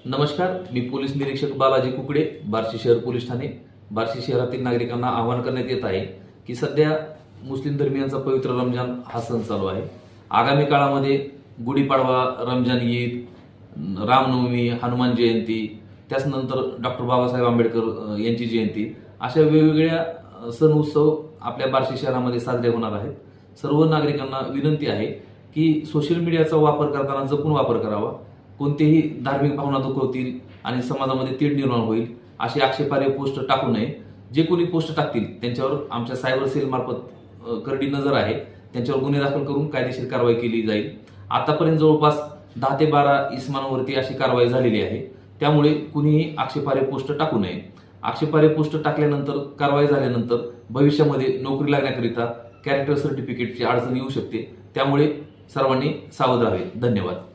नमस्कार, मी पोलीस निरीक्षक बालाजी कुकडे, बार्शी शहर पोलीस ठाणे. बार्शी शहरातील नागरिकांना आवाहन करण्यात येत आहे की सध्या मुस्लिम धर्मियांचा पवित्र रमजान हा सण चालू आहे. आगामी काळामध्ये गुढीपाडवा, रमजान ईद, रामनवमी, हनुमान जयंती, त्याचनंतर डॉक्टर बाबासाहेब आंबेडकर यांची जयंती, अशा वेगवेगळ्या सण उत्सव आपल्या बार्शी शहरामध्ये साजरे होणार आहेत. सर्व नागरिकांना विनंती आहे की सोशल मीडियाचा वापर करताना जपून वापर करावा. कोणतेही धार्मिक भावना दुखवतील आणि समाजामध्ये तीड निर्माण होईल अशी आक्षेपार्ह पोस्ट टाकू नये. जे कोणी पोस्ट टाकतील त्यांच्यावर आमच्या सायबर सेल मार्फत करडी नजर आहे, त्यांच्यावर गुन्हे दाखल करून कायदेशीर कारवाई केली जाईल. आतापर्यंत जवळपास 10 ते 12 इसमांवरती अशी कारवाई झालेली आहे. त्यामुळे कुणीही आक्षेपार्ह पोस्ट टाकू नये. आक्षेपार्ह पोस्ट टाकल्यानंतर, कारवाई झाल्यानंतर भविष्यामध्ये नोकरी लागण्याकरिता कॅरेक्टर सर्टिफिकेटची अडचण येऊ शकते. त्यामुळे सर्वांनी सावध राहावे. धन्यवाद.